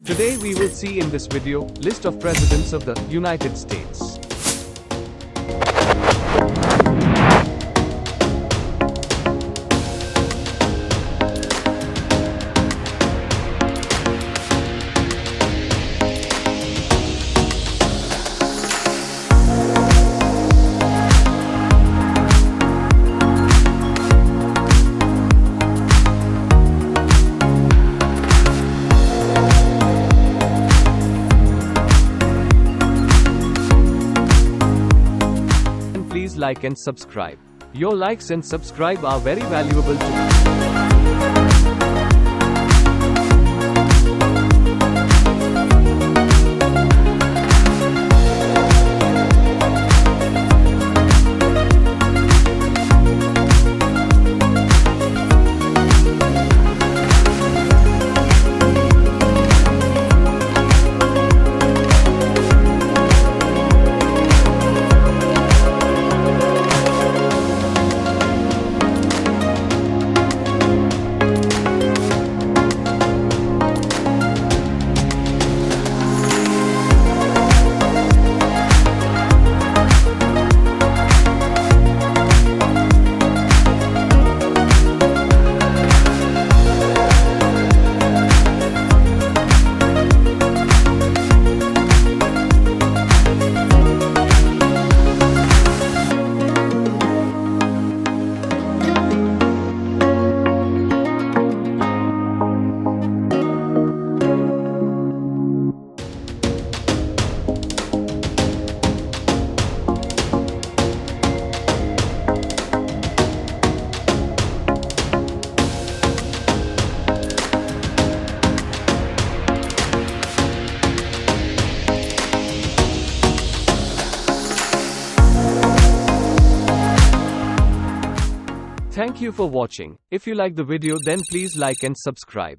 Today we will see in this video, list of presidents of the United States. Please like and subscribe. Your likes and subscribe are very valuable to me. Thank you for watching. If you like the video then please like and subscribe.